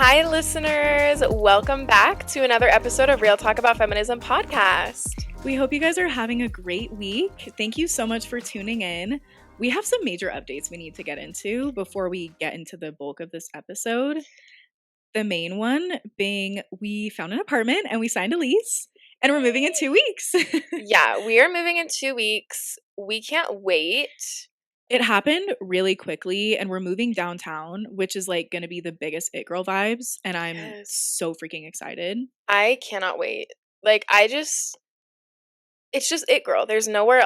Hi, listeners. Welcome back to another episode of Real Talk About Feminism podcast. We hope you guys are having a great week. Thank you so much for tuning in. We have some major updates we need to get into before we get into the bulk of this episode. The main one being we found an apartment and we signed a lease and we're moving in 2 weeks. Yeah, we are moving in 2 weeks. We can't wait. It happened really quickly and we're moving downtown, which is like going to be the biggest It Girl vibes. And I'm so freaking excited. I cannot wait. It's just It Girl. There's no way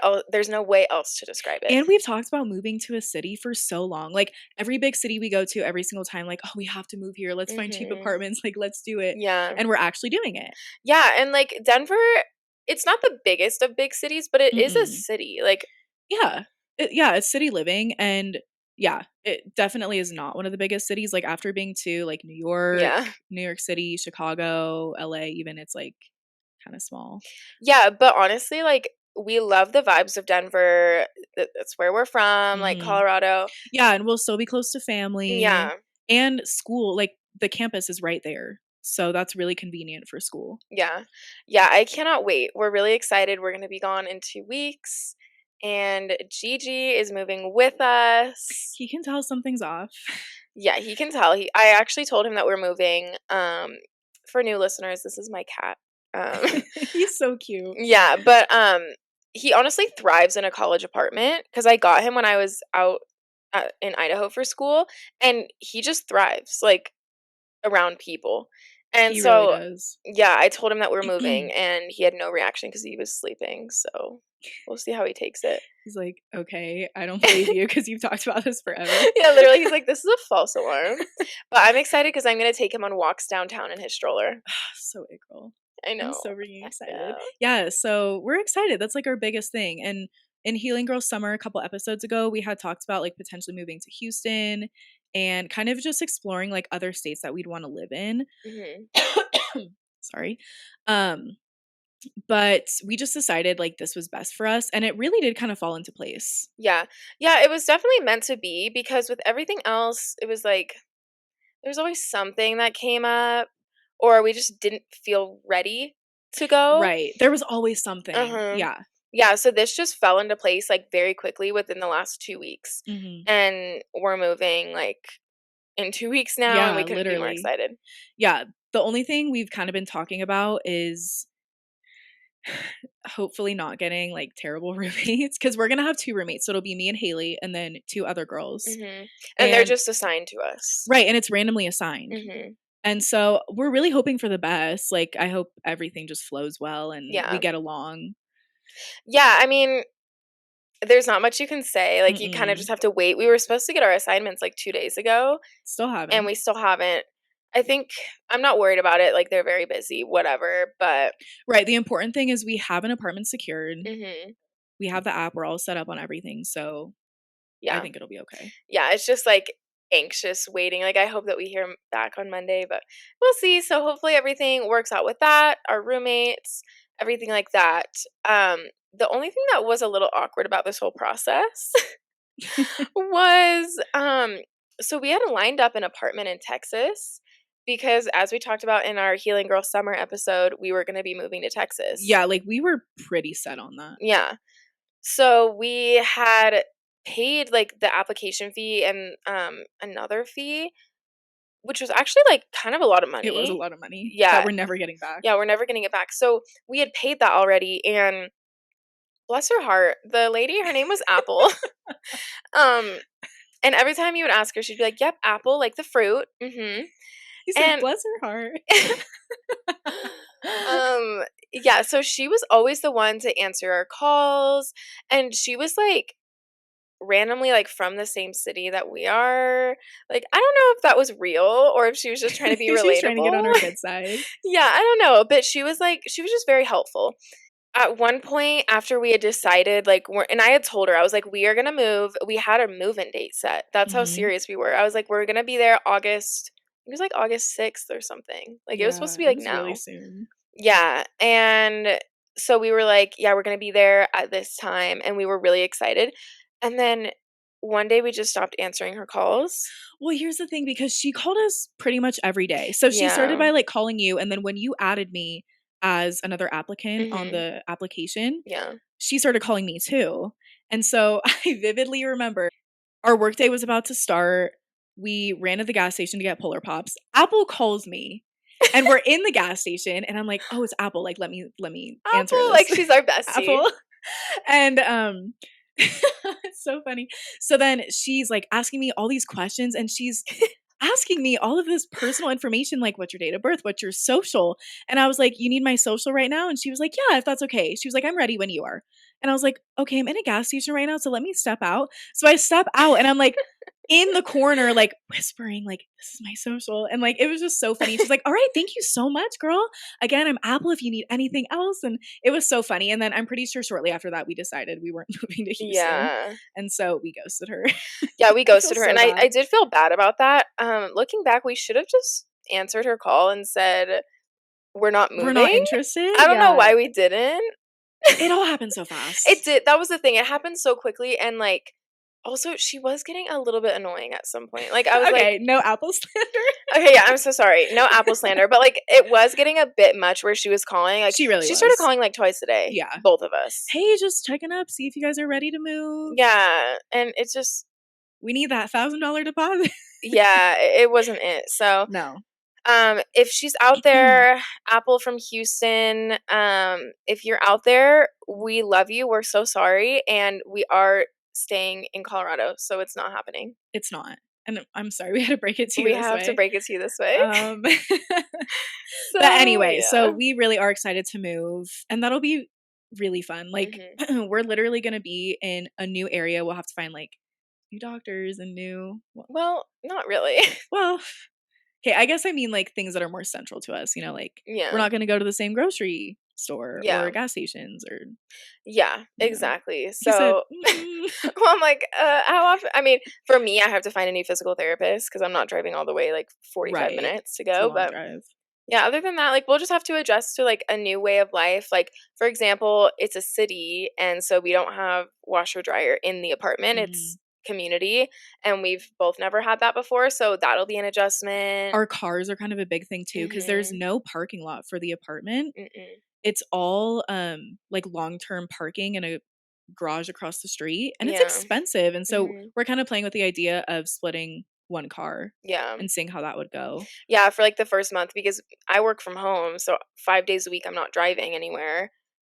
else to describe it. And we've talked about moving to a city for so long. Like every big city we go to, every single time, like, oh, we have to move here. Let's find cheap apartments. Like, let's do it. Yeah. And we're actually doing it. Yeah. And like Denver, it's not the biggest of big cities, but it is a city. Like, yeah. It's city living. And yeah, it definitely is not one of the biggest cities. Like after being to like New York City, Chicago, LA, even, it's like kind of small. Yeah, but honestly, like we love the vibes of Denver. That's where we're from, like Colorado. Yeah, and we'll still be close to family. Yeah. And school, like the campus is right there. So that's really convenient for school. Yeah. Yeah, I cannot wait. We're really excited. We're going to be gone in 2 weeks. And Gigi is moving with us. He can tell something's off. Yeah, he can tell. I actually told him that we're moving. For new listeners, this is my cat. He's so cute. Yeah, but he honestly thrives in a college apartment because I got him when I was out in Idaho for school, and he just thrives like around people. And he so really does. Yeah, I told him that we're moving and he had no reaction because he was sleeping. So we'll see how he takes it. He's like, okay, I don't believe you because you've talked about this forever. Yeah, literally, he's like, this is a false alarm. But I'm excited because I'm going to take him on walks downtown in his stroller. So It Girl. I know. I'm so freaking excited. Yeah, so we're excited. That's like our biggest thing. And in Healing Girl Summer, a couple episodes ago, we had talked about like potentially moving to Houston and kind of just exploring like other states that we'd want to live in. Sorry. But we just decided like this was best for us, and it really did kind of fall into place. Yeah, it was definitely meant to be because with everything else, it was like there's always something that came up, or we just didn't feel ready to go. Right, there was always something. Yeah, so this just fell into place like very quickly within the last 2 weeks, and we're moving like in 2 weeks now, and we couldn't be more excited. Yeah, the only thing we've kind of been talking about is hopefully not getting like terrible roommates because we're gonna have 2 roommates, so it'll be me and Haley and then 2 other girls, and they're just assigned to us, right? And it's randomly assigned, and so we're really hoping for the best. Like I hope everything just flows well and we get along. Yeah, I mean, there's not much you can say. Like you kind of just have to wait. We were supposed to get our assignments like 2 days ago, still haven't, and we still haven't. I think I'm not worried about it. Like they're very busy, whatever. But right, the important thing is we have an apartment secured. We have the app. We're all set up on everything. So yeah, I think it'll be okay. Yeah, it's just like anxious waiting. Like I hope that we hear back on Monday, but we'll see. So hopefully everything works out with that. Our roommates, everything like that. The only thing that was a little awkward about this whole process was so we had lined up an apartment in Texas. Because as we talked about in our Healing Girl Summer episode, we were going to be moving to Texas. Yeah, like we were pretty set on that. Yeah. So we had paid like the application fee and another fee, which was actually like kind of a lot of money. It was a lot of money. Yeah. That we're never getting back. Yeah, we're never getting it back. So we had paid that already, and bless her heart, the lady, her name was Apple. And every time you would ask her, she'd be like, "Yep, apple, like the fruit." He said, bless her heart. Yeah, so she was always the one to answer our calls, and she was like randomly like from the same city that we are. Like I don't know if that was real or if she was just trying to be relatable. She was trying to get on our good side. Yeah, I don't know, but she was just very helpful. At one point after we had decided and I had told her, I was like, we are gonna move. We had a move-in date set. That's how serious we were. I was like, we're gonna be there August. It was like August 6th or something. Like it was supposed to be like now. Really soon. Yeah, and so we were like, yeah, we're gonna be there at this time, and we were really excited. And then one day we just stopped answering her calls. Well, here's the thing, because she called us pretty much every day. So she started by Yeah. like calling you, and then when you added me as another applicant on Mhm. the application, Yeah. she started calling me too. And so I vividly remember our workday was about to start. We ran to the gas station to get Polar Pops. Apple calls me, and we're in the gas station, and I'm like, "Oh, it's Apple. Like, let me answer Apple, this." like, she's our bestie. Apple. And it's so funny. So then she's like asking me all these questions, and she's asking me all of this personal information, like what's your date of birth, what's your social. And I was like, you need my social right now? And she was like, yeah, if that's okay. She was like, I'm ready when you are. And I was like, okay, I'm in a gas station right now, so let me step out. So I step out, and I'm like in the corner, like whispering, like, this is my social. And like, it was just so funny. She's like, all right, thank you so much, girl. Again, I'm Apple if you need anything else. And it was so funny. And then I'm pretty sure shortly after that, we decided we weren't moving to Houston. Yeah. And so we ghosted her. Yeah, we ghosted her, so and bad. I did feel bad about that. Looking back, we should have just answered her call and said, "We're not moving." We're not interested. I don't know Yeah. why we didn't. It all happened so fast. It did. That was the thing. It happened so quickly, and like, also she was getting a little bit annoying at some point. Like I was okay, like, no Apple slander. okay, yeah, I'm so sorry. No Apple slander, but like it was getting a bit much where she was calling. Like She really started was. calling like twice a day. Yeah. Both of us. Hey, just checking up, see if you guys are ready to move. Yeah, and it's just We need that $1,000 deposit. yeah, it wasn't it. So No. if she's out there, Apple from Houston, if you're out there, we love you. We're so sorry, and we are staying in Colorado, so it's not happening. It's not. And I'm sorry we had to break it to you We this have way. to break it to you this way. But anyway, yeah. so we really are excited to move, and that'll be really fun. Like we're literally going to be in a new area. We'll have to find like new doctors and new well, not really. well, okay, I guess I mean like things that are more central to us, you know, like Yeah. we're not going to go to the same grocery store Yeah. or gas stations or Yeah, you know. exactly. He said, So well, I'm like, how often? I mean, for me, I have to find a new physical therapist because I'm not driving all the way like 45 Right. minutes to It's a go. long But drive. yeah, other than that, like we'll just have to adjust to like a new way of life. Like, for example, it's a city, and so we don't have washer dryer in the apartment. It's community, and we've both never had that before, so that'll be an adjustment. Our cars are kind of a big thing too, because there's no parking lot for the apartment. It's all like long-term parking in a garage across the street, and it's expensive. And so we're kind of playing with the idea of splitting one car and seeing how that would go. Yeah, for like the first month, because I work from home, so 5 days a week I'm not driving anywhere,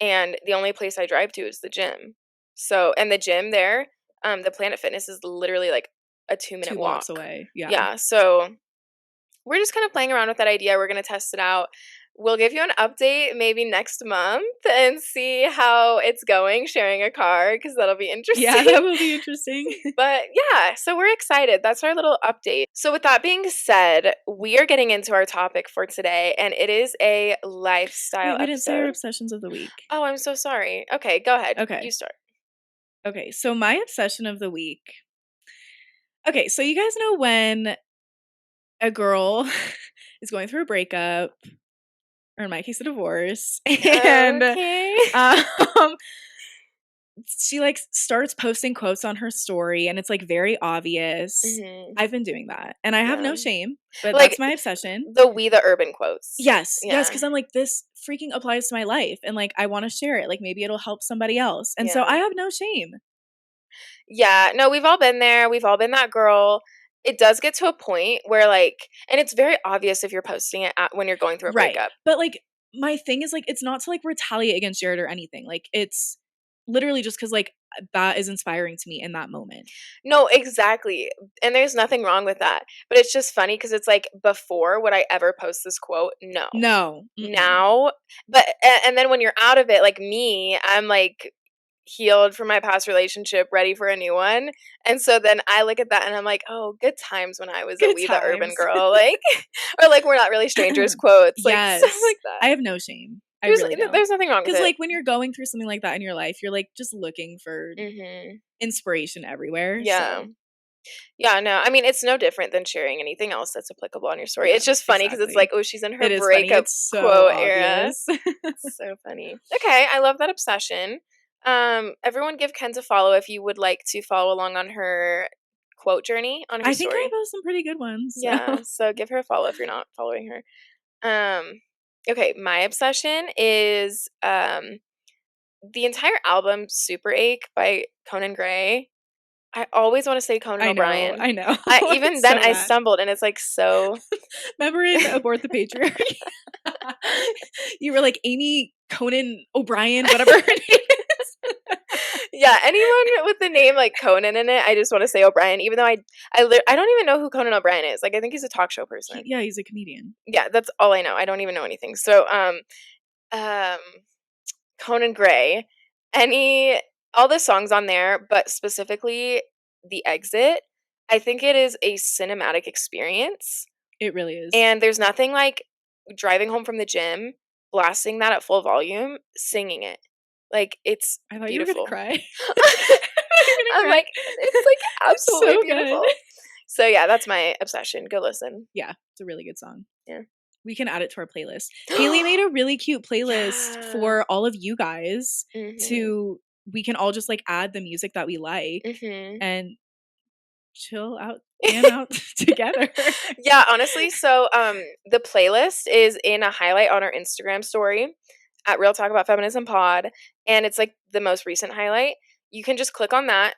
and the only place I drive to is the gym. So, and the gym there, the Planet Fitness is literally like a 2-minute 2 walk blocks away. Yeah, so we're just kind of playing around with that idea. We're going to test it out. We'll give you an update maybe next month and see how it's going sharing a car, because that'll be interesting. Yeah, that will be interesting. But yeah, so we're excited. That's our little update. So with that being said, we are getting into our topic for today, and it is a lifestyle Wait, we didn't say our episode. obsessions of the week. Oh, I'm so sorry. Okay, go ahead. Okay. You start. Okay, so my obsession of the week. Okay, so you guys know when a girl is going through a breakup, or in my case, a divorce, and she like starts posting quotes on her story, and it's like very obvious. I've been doing that, and I have no shame, but like, that's my obsession. The urban quotes. Yes, yes, because I'm like, this freaking applies to my life, and like I want to share it. Like maybe it'll help somebody else, and so I have no shame. Yeah, no, we've all been there. We've all been that girl. It does get to a point where like, and it's very obvious if you're posting it when you're going through a breakup. But like, my thing is like, it's not to like retaliate against Jared or anything. Like, it's literally just because like that is inspiring to me in that moment. No, exactly. And there's nothing wrong with that. But it's just funny because it's like, before would I ever post this quote? No. Now, but and then when you're out of it, like me, I'm like healed from my past relationship, ready for a new one. And so then I look at that and I'm like, oh, good times when I was a the urban girl, like, or like we're not really strangers quotes, like stuff like that. I have no shame. There's nothing wrong with it. Because like when you're going through something like that in your life, you're like just looking for inspiration everywhere. Yeah. So. Yeah, no, I mean, it's no different than sharing anything else that's applicable on your story. It's just funny because it's like, oh, she's in her breakup quote era. It's so funny. Okay, I love that obsession. Everyone give Kenz a follow if you would like to follow along on her quote journey on her I think story. I post some pretty good ones. So. Yeah, so give her a follow if you're not following her. Okay, my obsession is the entire album Super Ache by Conan Gray. I always want to say Conan O'Brien. I know. Even then, I stumbled, and it's like so. Remember in Abort the Patriarchy? You were like Amy Conan O'Brien, whatever her name is. Yeah, anyone with the name like Conan in it, I just want to say O'Brien, even though I don't even know who Conan O'Brien is. Like, I think he's a talk show person. Yeah, he's a comedian. Yeah, that's all I know. I don't even know anything. So, Conan Gray, all the songs on there, but specifically The Exit, I think it is a cinematic experience. It really is. And there's nothing like driving home from the gym, blasting that at full volume, singing it. Like, it's I thought beautiful. You were gonna cry. I'm like, it's like absolutely so beautiful. Good. So yeah, that's my obsession. Go listen. Yeah, it's a really good song. Yeah. We can add it to our playlist. Haley made a really cute playlist for all of you guys we can all just like add the music that we like and chill out together. Yeah, honestly. So the playlist is in a highlight on our Instagram story at Real Talk About Feminism Pod, and it's like the most recent highlight. You can just click on that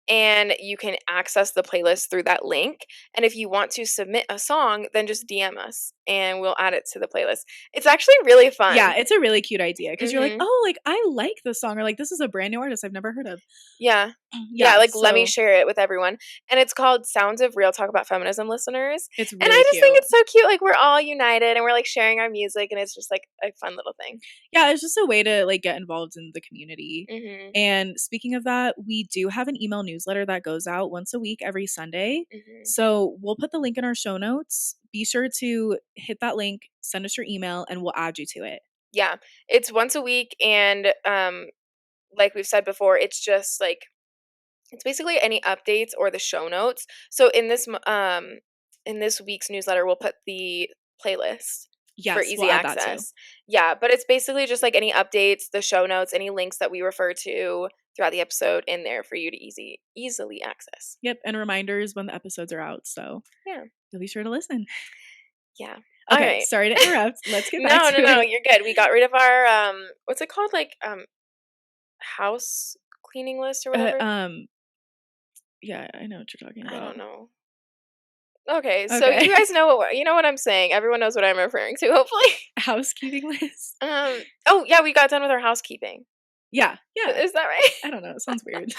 and you can access the playlist through that link. And if you want to submit a song, then just DM us and we'll add it to the playlist. It's actually really fun. Yeah, it's a really cute idea because you're like, oh, like I like this song, or like this is a brand new artist I've never heard of. Yeah. Like let me share it with everyone. And it's called Sounds of Real Talk About Feminism Listeners. It's really and I just think it's so cute. Like we're all united and we're like sharing our music and it's just like a fun little thing. Yeah, it's just a way to like get involved in the community. And speaking of that, we do have an email newsletter that goes out once a week every Sunday. So we'll put the link in our show notes. Be sure to hit that link, send us your email, and we'll add you to it. Yeah, it's once a week, and like we've said before, it's just like it's basically any updates or the show notes. So in this week's newsletter, we'll put the playlist for easy access. Yeah, but it's basically just like any updates, the show notes, any links that we refer to throughout the episode in there for you to easily access. Yep, and reminders when the episodes are out. So yeah, you'll be sure to listen. Yeah. Okay, all right. Sorry to interrupt. Let's get back to it. No, you're good. We got rid of our what's it called? Like house cleaning list or whatever. Yeah, I know what you're talking about. I don't know. Okay, so you guys know what I'm saying. Everyone knows what I'm referring to, hopefully. Housekeeping list. Oh yeah, we got done with our housekeeping. Yeah. Is that right? I don't know. It sounds weird.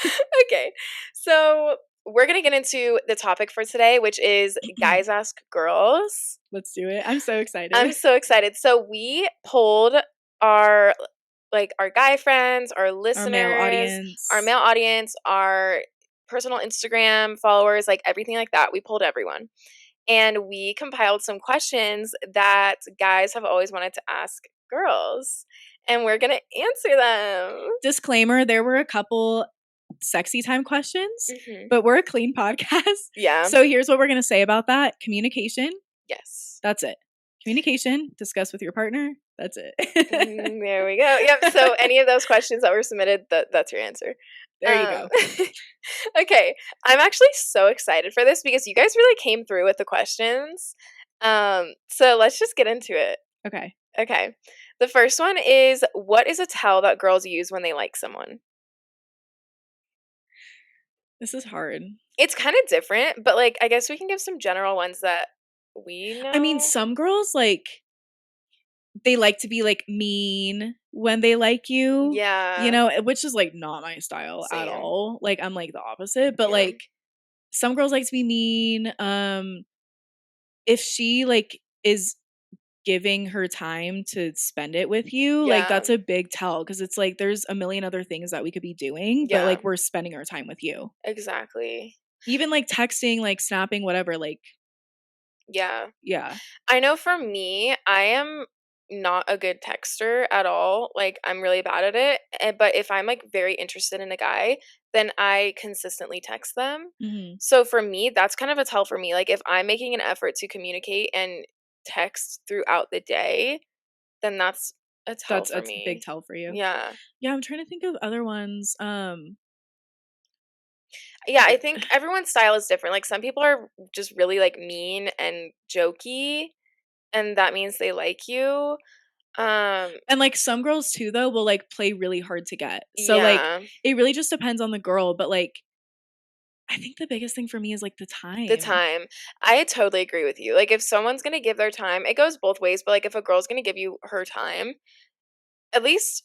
Okay, so we're gonna get into the topic for today, which is Guys Ask Girls. Let's do it. I'm so excited. I'm so excited. So we polled our guy friends, our listeners, our male audience, our personal Instagram followers, like everything like that. We polled everyone. And we compiled some questions that guys have always wanted to ask girls. And we're going to answer them. Disclaimer, there were a couple sexy time questions, but we're a clean podcast. Yeah. So here's what we're going to say about that. Communication. Yes. That's it. Communication, discuss with your partner. That's it. There we go. Yep. So any of those questions that were submitted, that's your answer. There you go. Okay. I'm actually so excited for this because you guys really came through with the questions. So let's just get into it. Okay. The first one is, what is a tell that girls use when they like someone? This is hard. It's kind of different, but like I guess we can give some general ones that we know. I mean, some girls like they like to be like mean when they like you. Yeah. You know, which is like not my style at all. Like I'm like the opposite, but like some girls like to be mean. If she like is giving her time to spend it with you, like that's a big tell, because it's like there's a million other things that we could be doing, but like we're spending our time with you. Exactly. Even like texting, like snapping, whatever, like yeah. I know for me, I am not a good texter at all. Like I'm really bad at it. But if I'm like very interested in a guy, then I consistently text them. So for me, that's kind of a tell for me. Like if I'm making an effort to communicate and text throughout the day, then that's a tell That's for a big me. tell for you. Yeah. Yeah, I'm trying to think of other ones. Yeah, I think everyone's style is different. Like some people are just really like mean and jokey, and that means they like you. And like some girls too though will like play really hard to get. So like Yeah. it really just depends on the girl, but like I think the biggest thing for me is like the The time. time. I totally agree with you. Like if someone's gonna give their time, it goes both ways, but like if a girl's gonna give you her time, at least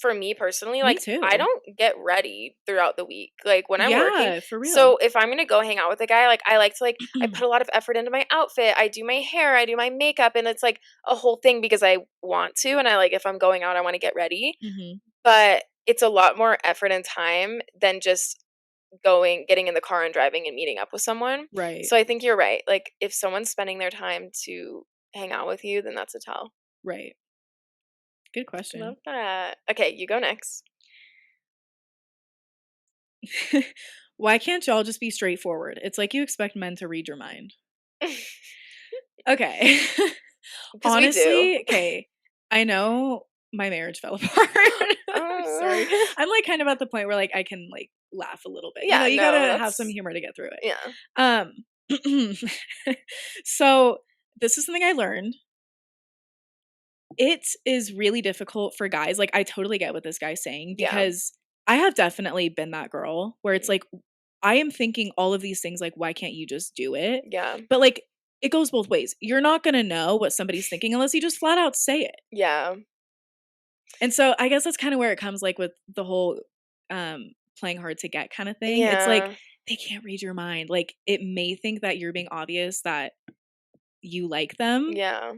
for me personally, Me like I too. don't get ready throughout the week, like when I'm working. Yeah, for real. So if I'm gonna go hang out with a guy, like I like to like I put a lot of effort into my outfit. I do my hair, I do my makeup, and it's like a whole thing because I want to, and I like if I'm going out, I want to get ready. Mhm. But it's a lot more effort and time than just getting in the car and driving and meeting up with someone. Right. So I think you're right. Like if someone's spending their time to hang out with you, then that's a tell. Right. Good question. Love that. Okay, you go next. Why can't y'all just be straightforward? It's like you expect men to read your mind. Okay. Because we do. Honestly, okay. I know my marriage fell apart. I'm sorry. Oh. I'm like kind of at the point where like I can like laugh a little bit. You know, Yeah, you no, gotta have some that's humor to get through it. yeah. Um so this is something I learned. It is really difficult for guys. Like I totally get what this guy's saying Yeah. because I have definitely been that girl where it's Mhm. like I am thinking all of these things like why can't you just do it? Yeah. But like it goes both ways. You're not going to know what somebody's thinking unless you just flat out say it. Yeah. And so I guess that's kind of where it comes like with the whole playing hard to get kind of thing. It's like Yeah. they can't read your mind. Like it may think that you're being obvious that you like them, Yeah.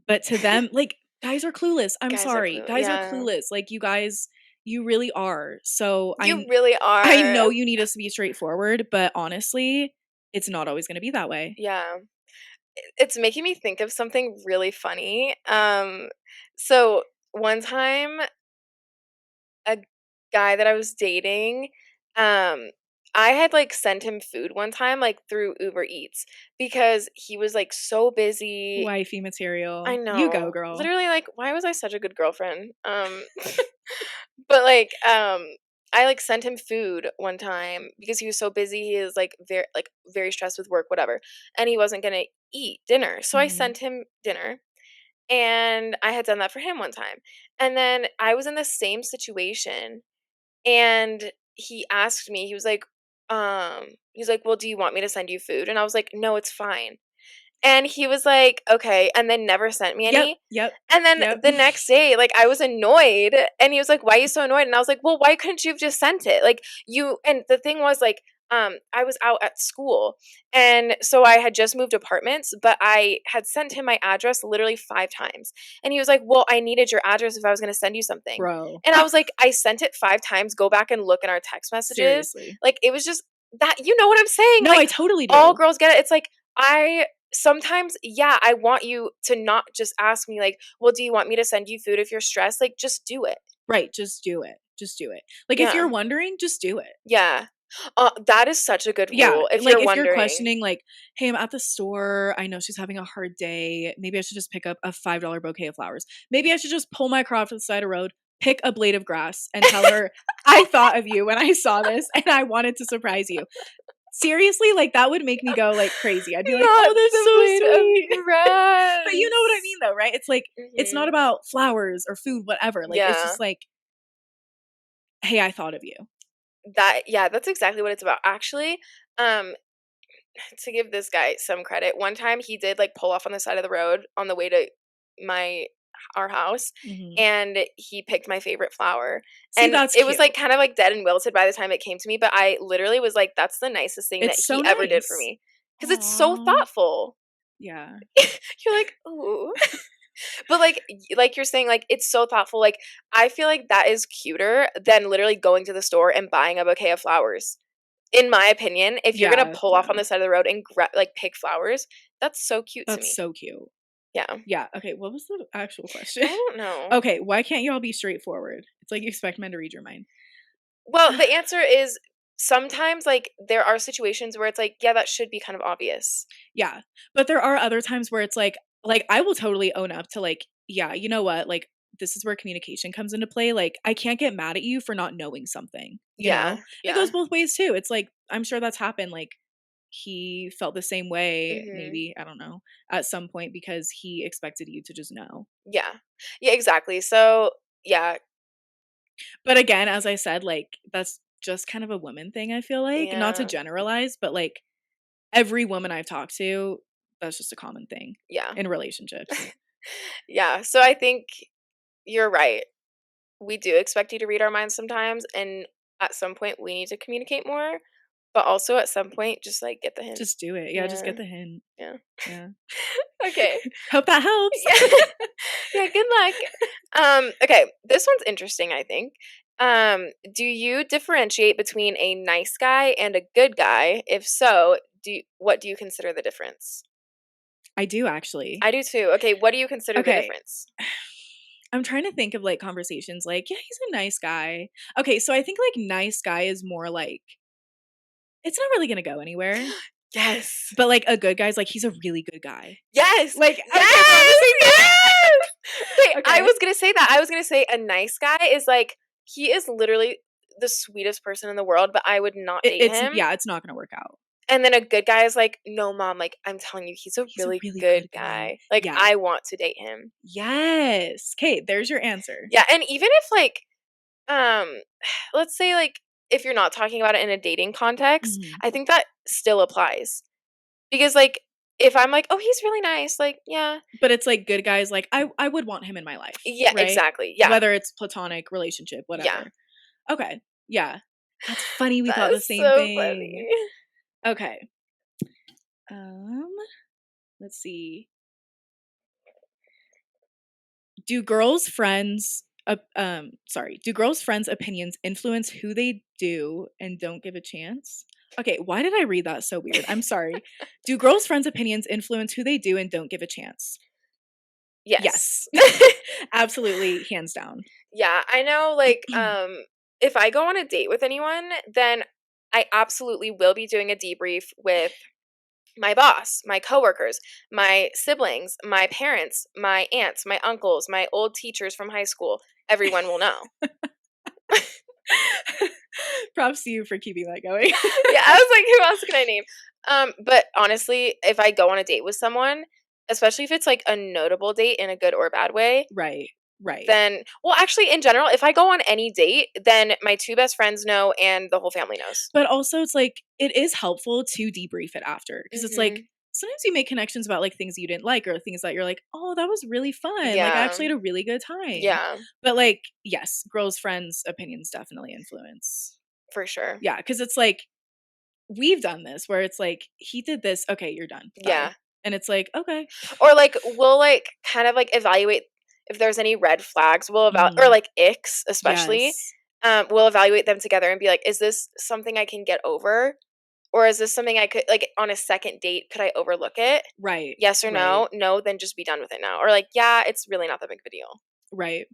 but to them like guys are clueless. I'm Guys are sorry. clue. Guys are Yeah. clueless. Like you guys you really are. So You really I know are. you need us to be straightforward, but honestly, it's not always going to be that way. Yeah. It's making me think of something really funny. So one time a guy that I was dating, um, I had like sent him food one time, like through Uber Eats, because he was like so busy. Wifey I material. You go, know. girl. Literally, like, why was I such a good girlfriend? But like, I like sent him food one time because he was so busy. He was like very stressed with work, whatever, and he wasn't gonna eat dinner. So I Mhm. sent him dinner, and I had done that for him one time. And then I was in the same situation and he asked me, he's like, "Well, do you want me to send you food?" And I was like, "No, it's fine." And he was like, "Okay," and then never sent me Yep, any. yep, And then yep. the next day, like, I was annoyed, and he was like, "Why are you so annoyed?" And I was like, "Well, why couldn't you have just sent it?" Like, you and the thing was, like, I was out at school, and so I had just moved apartments, but I had sent him my address literally 5 times, and he was like, "Well, I needed your address if I was gonna send you something." Bro. And I was like, "I sent it 5 times, go back and look in our text messages." Seriously. Like, it was just that you know what I'm saying? No, I Like, totally all do. girls get it. It's like, I sometimes, yeah, I want you to not just ask me like, "Well, do you want me to send you food if you're stressed?" Like, just do it. Right, just do it. Just do it. Like if you're Yeah. wondering, just do it. Yeah. That is such a good Yeah, rule if like you're if you're wondering. questioning like, "Hey, I'm at the store. I know she's having a hard day. Maybe I should just pick up a $5 bouquet of flowers. Maybe I should just pull my car off to the side of the road, pick a blade of grass and tell her I thought of you when I saw this and I wanted to surprise you." Seriously, like that would make me go like crazy. I'd be like, Not "Oh, that's the so blade sweet." of grass. But you know what I mean though, right? It's like it's not Mhm. about flowers or food, whatever. Like it's Yeah. just like, "Hey, I thought of you." Yeah, that's exactly what it's about. Actually, um, to give this guy some credit, one time he did like pull off on the side of the road on the way to my our house, Mhm. and he picked my favorite flower. See, And that's it was cute. like kind of like dead and wilted by the time it came to me, but I literally was like, that's the nicest thing that It's so he ever did for nice. me. Because it's so Aw. thoughtful. Yeah. You're like, ooh. But like like you're saying, like it's so thoughtful. Like I feel like that is cuter than literally going to the store and buying a bouquet of flowers. In my opinion, if you're gonna Yeah, pull off yeah. on the side of the road and like pick flowers, that's so cute to That's me. so cute. Yeah. Yeah, okay, what was the actual question? I don't know. Okay, why can't y'all be straightforward? It's like you expect men to read your mind. Well, the answer is sometimes like there are situations where it's like, yeah, that should be kind of obvious. Yeah, but there are other times where it's like I will totally own up to like, yeah, you know what? Like this is where communication comes into play. Like, I can't get mad at you for not knowing something, you know? Yeah. And it Yeah. goes both ways too. It's like, I'm sure that's happened. Like, he felt the same way, Mhm. maybe, I don't know, at some point because he expected you to just know. Yeah. Yeah, exactly. So, yeah. But again, as I said, like, that's just kind of a woman thing, I feel like. Not to Yeah. generalize, but like every woman I've talked to, that's just a common thing Yeah. in relationships. Yeah. So I think you're right. We do expect you to read our minds sometimes, and at some point we need to communicate more, but also at some point just like get the hint. Just do it. Yeah, just Yeah. get the hint. Yeah. Yeah. Okay. Hope that helps. Yeah. Yeah, good luck. Okay, this one's interesting, I think. Do you differentiate between a nice guy and a good guy? If so, what do you consider the difference? I do actually. I do too. Okay, what do you consider the Okay. difference? I'm trying to think of like conversations like, yeah, he's a nice guy. Okay, so I think like nice guy is more like it's not really gonna go anywhere. Yes. But like a good guy's like he's a really good guy. Yes. Like okay, Yes. we're on the same page. Yes. Okay, I Okay. was gonna say that. I was gonna say a nice guy is like he is literally the sweetest person in the world, but I would not date It's him. yeah, it's not gonna work out. And then a good guy is like, no, mom, like I'm telling you, he's a He's a really really good good guy. guy. Like Yeah. I want to date him. Yes. Okay, there's your answer. Yeah, and even if like, let's say like if you're not talking about it in a dating context, Mhm. I think that still applies because like if I'm like, oh, he's really nice, like yeah, But it's like good guys like I would want him in my life. yeah, Right? exactly, yeah, Whether it's platonic relationship, yeah. whatever. Okay. Yeah. That's funny we thought the That's same so thing. funny. Okay. Um, let's see. Do girls' friends do girls' friends' opinions influence who they do and don't give a chance? Okay, why did I read that so weird? I'm sorry. Do girls' friends' opinions influence who they do and don't give a chance? Yes. Yes. Absolutely, hands down. Yeah, I know like if I go on a date with anyone, then I absolutely will be doing a debrief with my boss, my coworkers, my siblings, my parents, my aunts, my uncles, my old teachers from high school. Everyone will know. Props to you for keeping that going. Yeah, I was like, who else can I name? But honestly, if I go on a date with someone, especially if it's like a notable date in a good or bad way, Right. Right. then well, actually in general, if I go on any date, then my two best friends know and the whole family knows. But also it's like it is helpful to debrief it after because it's like Mhm. sometimes you make connections about like things you didn't like or things that you're like, "Oh, that was really fun. Like I Yeah. actually had a really good time." Yeah, But like, yes, girls' friends' opinions definitely influence. for sure. Yeah, because it's like we've done this where it's like he did this, okay, you're done. Bye. Yeah. And it's like, okay. Or like we'll like kind of like evaluate if there's any red flags. We'll or Mhm. like icks, especially. Yes. We'll evaluate them together and be like, is this something I can get over? Or is this something I could like on a second date, could I overlook it? Right. Yes or Right. no? No, then just be done with it now. Or like, yeah, it's really not that big of a deal. Right.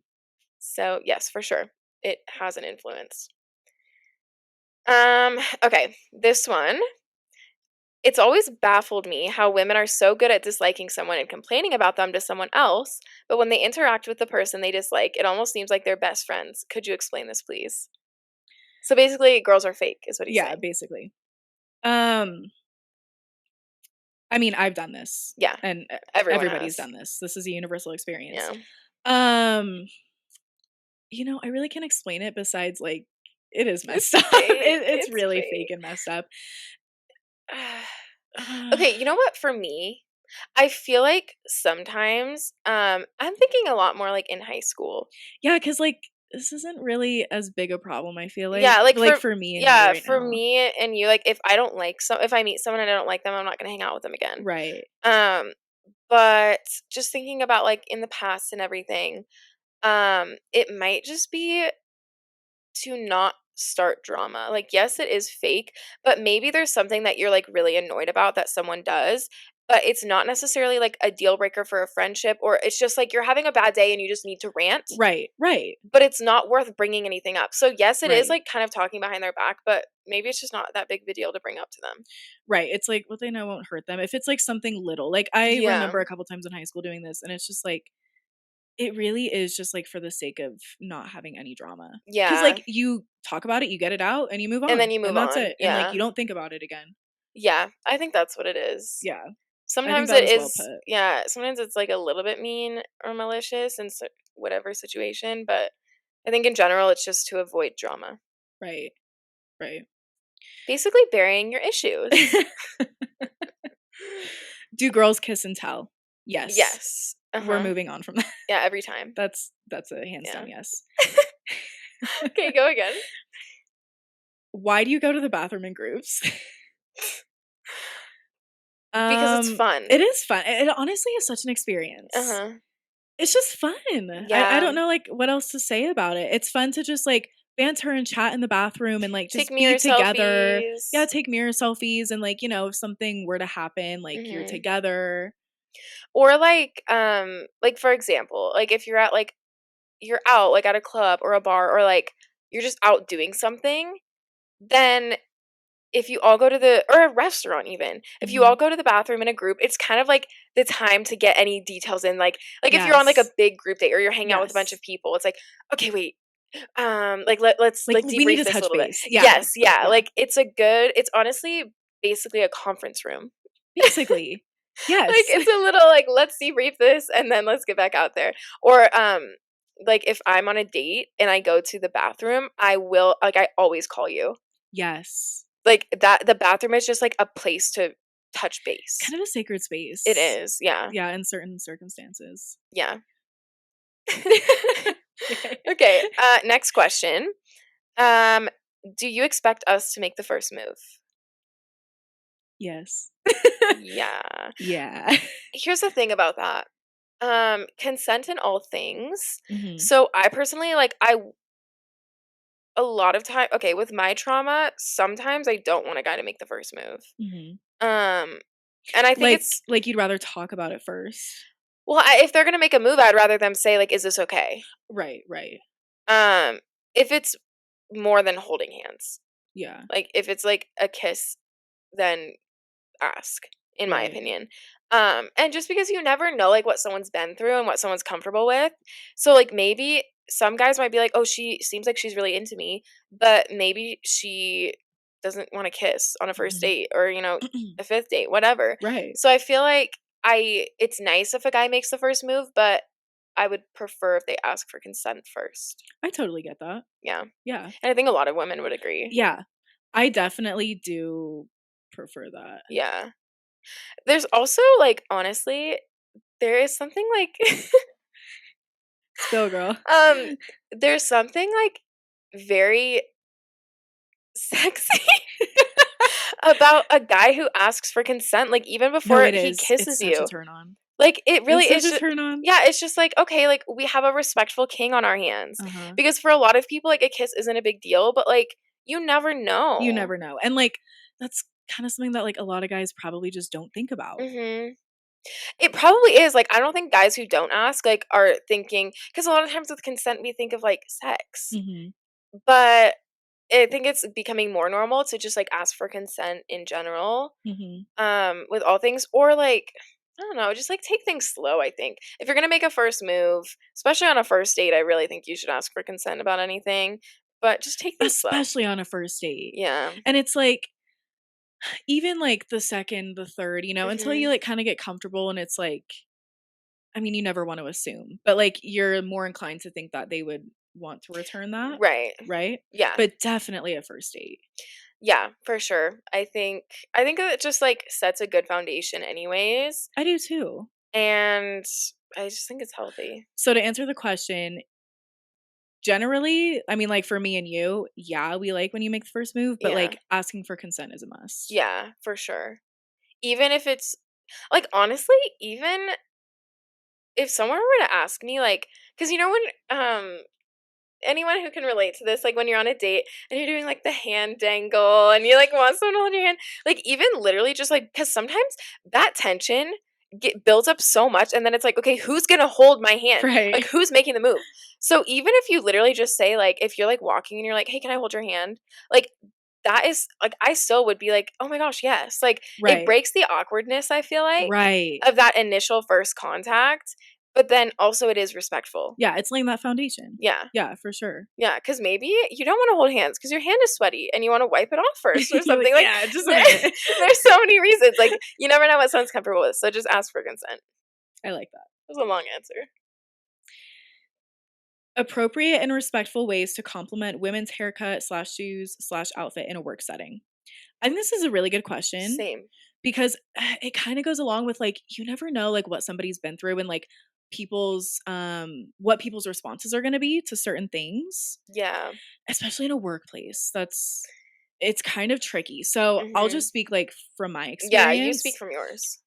So yes, for sure. It has an influence. Okay, this one. It's always baffled me how women are so good at disliking someone and complaining about them to someone else, but when they interact with the person they dislike, it almost seems like they're best friends. Could you explain this, please? So basically, girls are fake, is what he's Yeah, saying. basically. I mean, I've done this. Yeah, And everyone everybody's has. done this. This is a universal experience. Yeah. Um, I really can't explain it besides like it is It's messed up. fake. It's It's really fake fake. and messed up. Okay, you know what? For me, I feel like sometimes I'm thinking a lot more like in high school. Yeah, because like this isn't really as big a problem, I feel Yeah, like like for me and you yeah, right for now. me and you, like if I don't like if I meet someone and I don't like them, I'm not gonna hang out with them again. Right. Um, but just thinking about like in the past and everything, it might just be to not start drama. Like, yes, it is fake, but maybe there's something that you're like really annoyed about that someone does, but it's not necessarily like a deal breaker for a friendship, or it's just like you're having a bad day and you just need to rant, Right. Right. but it's not worth bringing anything up. So, yes, it is Right. like kind of talking behind their back, but maybe it's just not that big of a deal to bring up to them. Right. It's like what they know won't hurt them. If it's like something little. Like I Yeah. remember a couple times in high school doing this and it's just like it really is just like for the sake of not having any drama. Because Yeah. like you talk about it, you get it out, and you move on, And then you move and that's on. it. And like Yeah. you don't think about it again. Yeah. I think that's what it is. Yeah, I think Sometimes that it was well is, put. yeah, sometimes it's like a little bit mean or malicious in whatever situation, but I think in general it's just to avoid drama. Right, right. Basically burying your issues. Do girls kiss and tell? Yes. Yes. We're moving on from that. Yeah, every time. That's a hands Yeah. down yes. Okay, go again. Why do you go to the bathroom in groups? Because it's fun. It is fun. It honestly is such an experience. It's just fun. Yeah. I don't know like what else to say about it. It's fun to just like banter and chat in the bathroom and like just Take be mirror together. selfies. Yeah, take mirror selfies and like, you know, if something were to happen, like you're together. Or like for example, like if you're at like you're out like at a club or a bar or like you're just out doing something, then if you all go to the or a restaurant even, if you all go to the bathroom in a group, it's kind of like the time to get any details in. Like if you're on like a Yes. big group date or you're hanging out with a bunch of people, it's like, okay, wait. Like let's Like debrief we need to this a touch little bit. base. Yeah. Yes, yeah. Like it's honestly basically a conference room. Basically. Yes. Like it's a little like let's debrief this and then let's get back out there. Or like if I'm on a date and I go to the bathroom, I always call you. Yes. Like that the bathroom is just like a place to touch base. Kind of a sacred space. It is, yeah. Yeah, in certain circumstances. Yeah. Okay, next question. Do you expect us to make the first move? Yes. Yeah. Yeah. Here's the thing about that. Consent in all things. Mhm. So I personally like a lot of time okay, with my trauma, sometimes I don't want a guy to make the first move. Mhm. And I think Like it's like you'd rather talk about it first. well, if they're gonna make a move, I'd rather them say like, "Is this okay?" Right, right. If it's more than holding hands, Yeah. like if it's like a kiss, then ask, in my Right. opinion. And just because you never know like what someone's been through and what someone's comfortable with. So like maybe some guys might be like, "Oh, she seems like she's really into me," but maybe she doesn't want to kiss on a first Mhm. date or, you know, a fifth date, whatever. Right. So I feel like it's nice if a guy makes the first move, but I would prefer if they ask for consent first. I totally get that. Yeah. Yeah. And I think a lot of women would agree. Yeah. I definitely do prefer that. Yeah. There's also like honestly, there is something like Spill, girl. there's something like very sexy about a guy who asks for consent, like even No, before it he is. kisses It's such a you. turn on. Like it really It's is such a turn on. yeah, it's just like, okay, like we have a respectful king on our hands. Uh-huh. Because for a lot of people, like a kiss isn't a big deal, but like you never know. You never know. And like that's kind of something that like a lot of guys probably just don't think about. Mhm. It probably is. Like, I don't think guys who don't ask, like, are thinking because a lot of times with consent, we think of, like, sex. Mhm. But I think it's becoming more normal to just, like, ask for consent in general, Mhm. with all things. Or, like, I don't know, just, like, take things slow, I think. If you're gonna make a first move, especially on a first date, I really think you should ask for consent about anything. But just take things slow. Especially on a first date. Yeah. And it's like even like the second, the third, you know, until you Mhm. like kind of get comfortable and it's like I mean, you never want to assume, but like you're more inclined to think that they would want to return that, Right. right? Yeah. But definitely a first date. Yeah, for sure. I think it just, like, sets a good foundation anyways. I do too. And I just think it's healthy. So to answer the question, generally, I mean, like for me and you, yeah, we like when you make the first move, but Yeah. like asking for consent is a must. Yeah, for sure. Even if it's like, honestly, even if someone were to ask me, like, because you know when, anyone who can relate to this, like when you're on a date and you're doing like the hand dangle and you like want someone to hold your hand, like even literally just like, because sometimes that tension builds up so much and then it's like, okay, who's gonna hold my hand? Right. Like who's making the move? So even if you literally just say like, if you're like walking and you're like, hey, can I hold your hand? Like that is like, I still would be like, oh my gosh, yes. Like it Right. breaks the awkwardness, I feel like, Right. of that initial first contact. But then also it is respectful. Yeah, it's laying that foundation. Yeah. Yeah, for sure. Yeah, because maybe you don't want to hold hands because your hand is sweaty and you want to wipe it off first or You're something. like, Like, yeah, just a minute. there's so many reasons. Like, you never know what someone's comfortable with, so just ask for consent. I like that. That was a long answer. Appropriate and respectful ways to compliment women's haircut / shoes / outfit in a work setting. I think this is a really good question. Same. Because it kind of goes along with like, you never know like what somebody's been through and like people's what people's responses are going to be to certain things. Yeah. Especially in a workplace. It's kind of tricky. So I'll just speak like from my experience. Yeah, you speak from yours.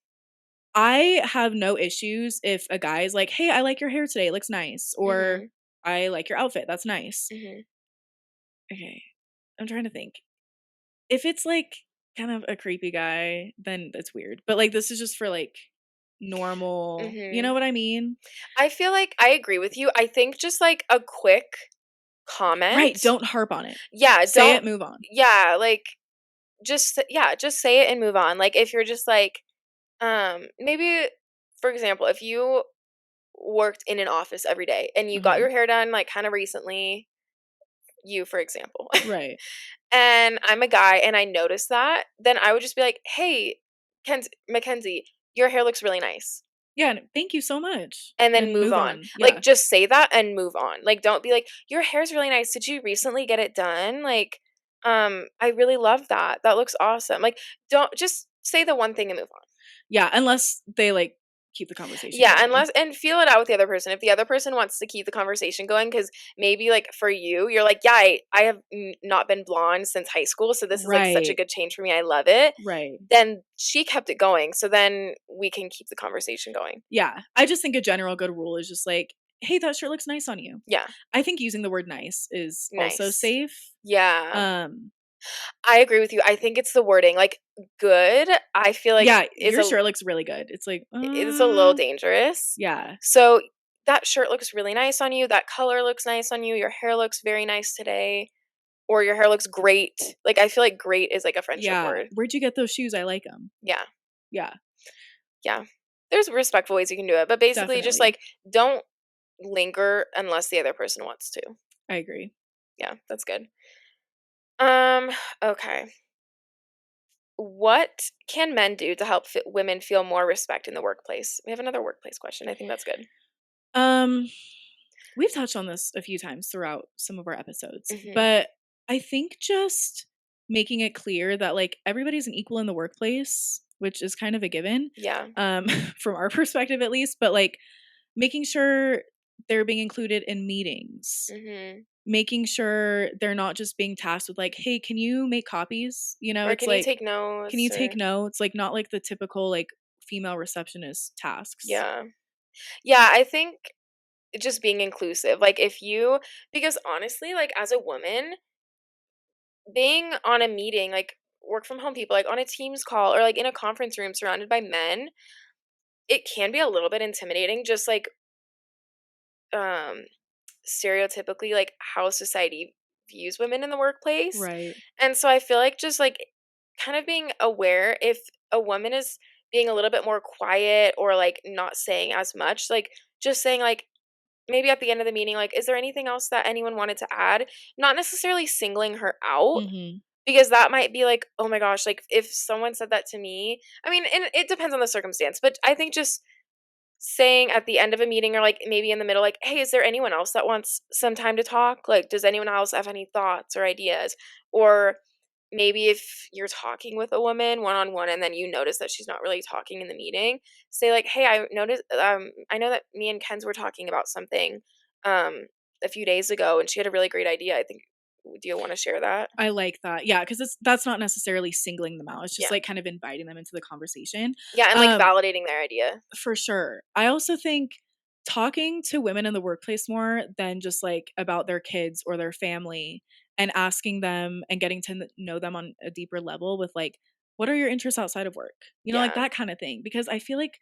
I have no issues if a guy is like, hey, I like your hair today, it looks nice, or I like your outfit, that's nice. Okay, I'm trying to think. If it's like kind of a creepy guy, then it's weird. But like this is just for like normal, you know what I mean? I feel like I agree with you. I think just like a quick comment. Right, don't harp on it. Yeah, say it, move on. Yeah, like just say it and move on. Like if you're just like maybe for example, if you worked in an office every day and you got your hair done like kind of recently, you for example. Right. And I'm a guy and I noticed that, then I would just be like, "Hey, Mackenzie, your hair looks really nice." Yeah, thank you so much. And then move on. Yeah. Like just say that and move on. Like don't be like, "Your hair's really nice. Did you recently get it done?" Like I really love that. That looks awesome. Like don't just say the one thing and move on. Yeah, unless they like keep the conversation Yeah, going. and feel it out with the other person. If the other person wants to keep the conversation going, because maybe like for you, you're like, yeah, I have not been blonde since high school, so this is like such a good change for me. I love it. Right. Then she kept it going, so then we can keep the conversation going. Yeah, I just think a general good rule is just like, hey, that shirt looks nice on you. Yeah, I think using the word nice is also safe. Yeah. I agree with you. I think it's the wording. Like good, I feel like your shirt looks really good. It's like it's a little dangerous. Yeah. So that shirt looks really nice on you. That color looks nice on you. Your hair looks very nice today. Or your hair looks great. Like I feel like great is like a friendship word. Where'd you get those shoes? I like them. Yeah. Yeah. Yeah. There's respectful ways you can do it, but basically just like don't linger unless the other person wants to. I agree. Yeah, that's good. Okay. What can men do to help women feel more respect in the workplace? We have another workplace question. I think that's good. We've touched on this a few times throughout some of our episodes, but I think just making it clear that like everybody's an equal in the workplace, which is kind of a given. Yeah. From our perspective at least, but like making sure they're being included in meetings. Making sure they're not just being tasked with like, hey, can you make copies? You know, or it's can like, you take notes? Can you take notes? Like not like the typical like female receptionist tasks. Yeah. Yeah, I think just being inclusive. Like if you, because honestly, like as a woman, being on a meeting, like work from home people, like on a Teams call or like in a conference room surrounded by men, it can be a little bit intimidating, just like stereotypically like how society views women in the workplace. Right. And so I feel like just like kind of being aware if a woman is being a little bit more quiet or like not saying as much, like just saying like maybe at the end of the meeting, like, is there anything else that anyone wanted to add? Not necessarily singling her out. Because that might be like, oh my gosh, like if someone said that to me, I mean, and it depends on the circumstance, but I think just saying at the end of a meeting or like maybe in the middle, like, hey, is there anyone else that wants some time to talk? Like, does anyone else have any thoughts or ideas? Or maybe if you're talking with a woman one on one and then you notice that she's not really talking in the meeting, say like, hey, I noticed, I know that me and Ken's were talking about something a few days ago and she had a really great idea. I think, do you want to share that? I like that. Yeah, because that's not necessarily singling them out. It's just like kind of inviting them into the conversation. Yeah, and like validating their idea. For sure. I also think talking to women in the workplace more than just like about their kids or their family and asking them and getting to know them on a deeper level with like, what are your interests outside of work? You know, like that kind of thing. Because I feel like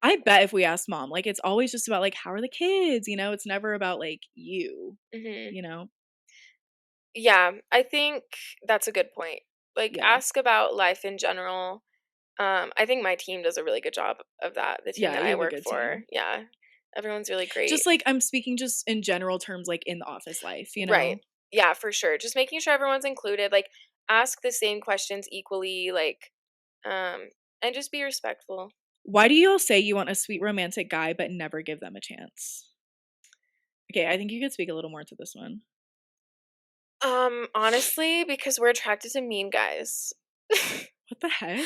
I bet if we ask mom, like it's always just about like, how are the kids? You know, it's never about like you, you know? Yeah, I think that's a good point. Like ask about life in general. I think my team does a really good job of that. The team that I work for. Yeah. Everyone's really great. Just like I'm speaking just in general terms, like in the office life, you know? Right. Yeah, for sure. Just making sure everyone's included. Like, ask the same questions equally. Like, and just be respectful. Why do you all say you want a sweet romantic guy but never give them a chance? Okay, I think you could speak a little more to this one. Honestly, because we're attracted to mean guys. What the heck?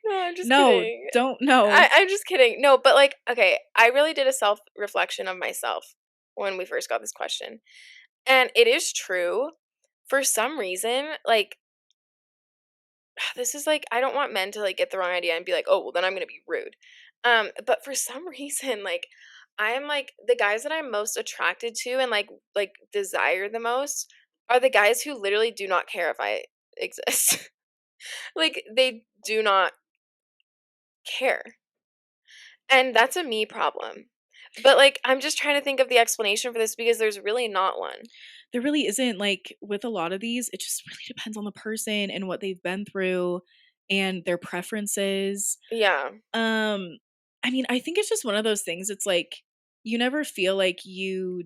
No, I'm just No, kidding. don't no. I'm just kidding. No, but like, okay, I really did a self-reflection of myself when we first got this question. And it is true. For some reason, like, this is like, I don't want men to like get the wrong idea and be like, oh, well, then I'm gonna be rude. But for some reason, like, I am like the guys that I'm most attracted to and like desire the most are the guys who literally do not care if I exist. Like, they do not care. And that's a me problem. But like, I'm just trying to think of the explanation for this because there's really not one. There really isn't. Like with a lot of these, it just really depends on the person and what they've been through and their preferences. Yeah. I mean, I think it's just one of those things. It's like you never feel like you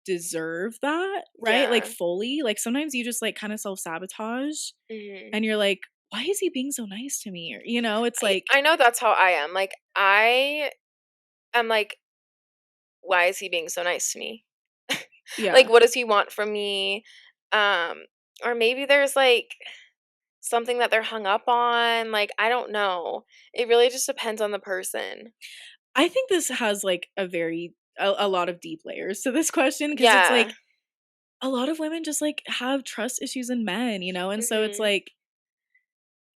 deserve that, right? Like Yeah. fully. Like sometimes you just like kind of self-sabotage Mhm. and you're like, why is he being so nice to me? Or it's I like, I know that's how I am. Like, I am like, why is he being so nice to me? Like, yeah. what does he want from me? Um, or maybe there's like something that they're hung up on. Like, I don't know. It really just depends on the person. I think this has like a lot of deep layers to this question because it's Yeah. like a lot of women just like have trust issues in men, and so it's Mhm. like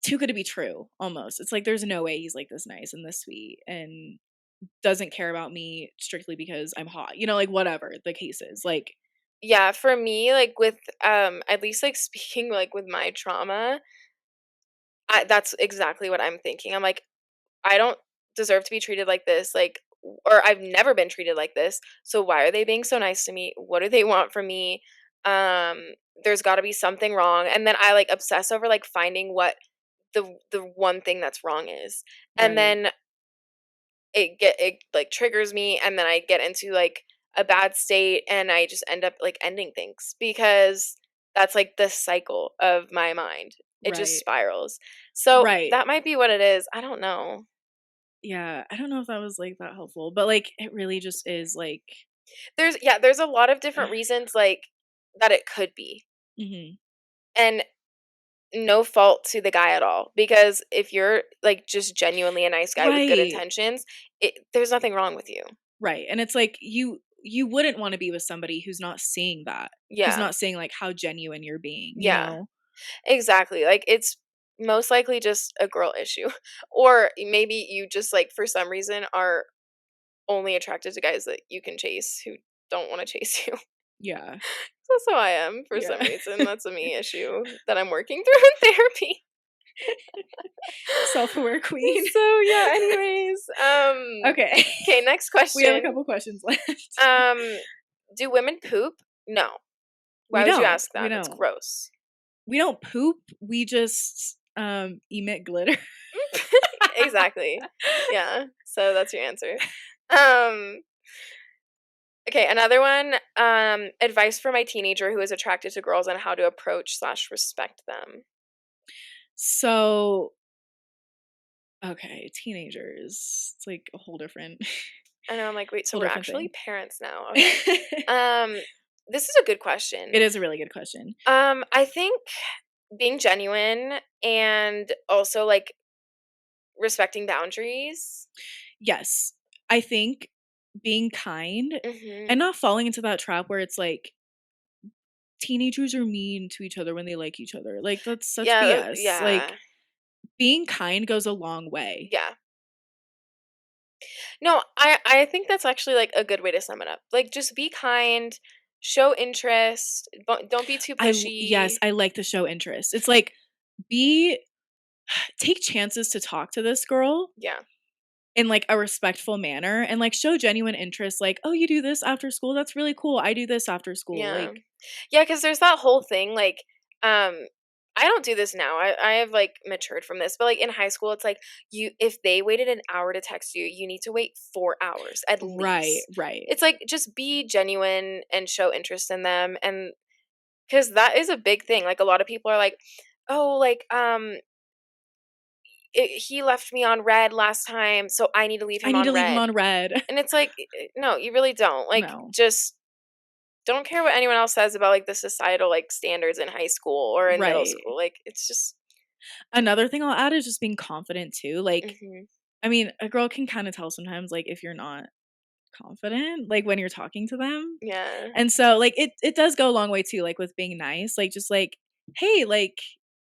too good to be true almost. It's like there's no way he's like this nice and this sweet and doesn't care about me strictly because I'm hot. Like whatever the case is. Like Yeah, for me, like with at least like speaking like with my trauma, that's exactly what I'm thinking. I'm like, I don't deserve to be treated like this, like, or I've never been treated like this. So why are they being so nice to me? What do they want from me? Um, there's got to be something wrong. And then I like obsess over like finding what the one thing that's wrong is. And right. then it like triggers me and then I get into like a bad state and I just end up like ending things because that's like the cycle of my mind. It just Right. spirals. So Right. that might be what it is. I don't know. Yeah, I don't know if that was like that helpful, but like it really just is like There's a lot of different reasons like that it could be. mhm. And no fault to the guy at all because if you're like just genuinely a nice guy with good Right. intentions, there's nothing wrong with you. Right. And it's like you wouldn't want to be with somebody who's not seeing that. Who's Yeah. not seeing like how genuine you're being, you Yeah. know? Exactly. Like it's most likely just a girl issue. Or maybe you just like for some reason are only attracted to guys that you can chase who don't want to chase you. Yeah. That's how I am for some Yeah. reason. That's a me issue that I'm working through in therapy. Self-aware queen. So yeah, anyways, Okay. okay, next We have a question. couple questions left. Um do women poop? No. We Why would you don't. ask We that? It's don't. gross. We don't poop. We just emit glitter. Exactly. Yeah. So that's your answer. Um Okay, another one. Advice for my teenager who is attracted to girls on how to approach slash respect them. So, okay, teenagers. It's like a whole different I know. I'm like, wait. So whole we're different actually thing. parents now. Okay. Um, this is a good question. It is a really good question. I think being genuine and also like respecting boundaries. Yes. I think being kind Mhm. and not falling into that trap where it's like teenagers are mean to each other when they like each other. Like that's such Yeah. BS. Like Yeah. being kind goes a long way. Yeah. No, I think that's actually like a good way to sum it up. Like, just be kind, show interest. Don't be too Yes, pushy. I like to show interest. It's like be take chances to talk to this girl Yeah. in like a respectful manner and like show genuine interest like, "Oh, you do this after school? That's really cool. I do this after school." Yeah. Like, Yeah, because there's that whole thing, like, um, I don't do this now. I have like matured from this, but like in high school, it's like if they waited an hour to text you, you need to wait 4 hours at least. Right. It's like just be genuine and show interest in them, and because that is a big thing. Like a lot of people are like, oh, like he left me on red last time, so I need to leave I him need on to leave him red. on red. And it's like, no, you really don't. Like, No. just don't care what anyone else says about like the societal like standards in high school or in middle Right. school. Like, it's just Another thing I'll add is just being confident too. Like, mhm. I mean, a girl can kind of tell sometimes, like, if you're not confident, like when you're talking to them. Yeah. And so, like, it does go a long way too, like with being nice, like just like, hey, like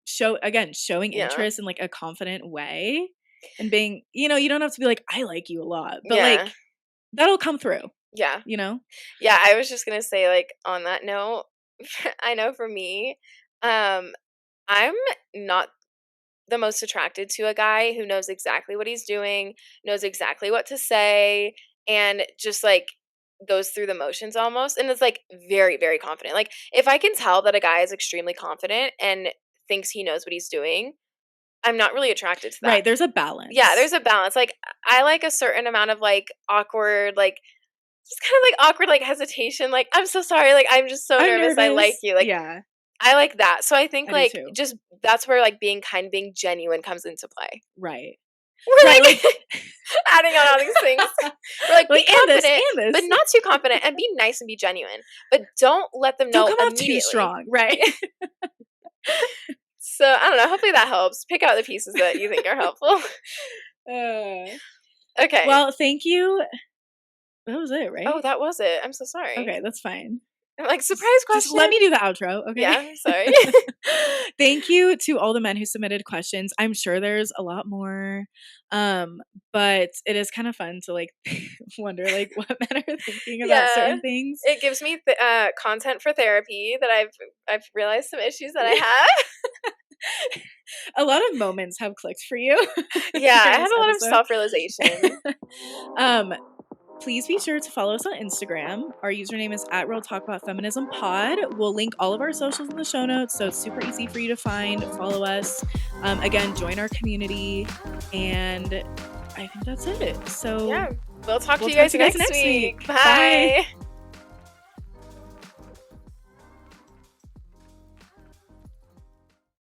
showing Yeah. interest in like a confident way, and being, you don't have to be like, I like you a lot, but Yeah. like that'll come through, Yeah. you know? Yeah, I was just gonna say, like, on that note, I know for me, I'm not the most attracted to a guy who knows exactly what he's doing, knows exactly what to say, and just like goes through the motions almost, and is like very, very confident. Like, if I can tell that a guy is extremely confident and thinks he knows what he's doing, I'm not really attracted to that. Right, there's a Yeah, balance. there's a balance. Like, I like a certain amount of like awkward, like just kind of like awkward, like hesitation. Like, I'm so sorry. Like, I'm just so I'm nervous. I like nervous. you. Like, Yeah, I like that. So I think I do like too. just that's where like being kind, being genuine comes into play. Right. We're Right, like like adding on all these things. We're like, be like, and this, confident, and but this. not too confident, and be nice and be genuine. But don't let them Don't know come off too immediately. strong, right? So I don't know. Hopefully that helps. Pick out the pieces that you think are helpful. Okay. Well, thank you. That was it, right? Oh, that was it. I'm so sorry. Okay, that's fine. I'm like, surprise Just question. let me do the outro, okay? Yeah, sorry. Thank you to all the men who submitted questions. I'm sure there's a lot more. But it is kind of fun to like wonder like what men are thinking about Yeah. certain things. It gives me content for therapy that I've realized some issues that I have. A lot of moments have clicked for you. Yeah, I during had this a lot of episode. self-realization. Please be sure to follow us on Instagram. Our username is @RealTalkAboutFeminismPod. We'll link all of our socials in the show notes, so it's super easy for you to find. Follow us. Again, join our community. And I think that's it. So Yeah, we'll talk to you guys next week. Bye.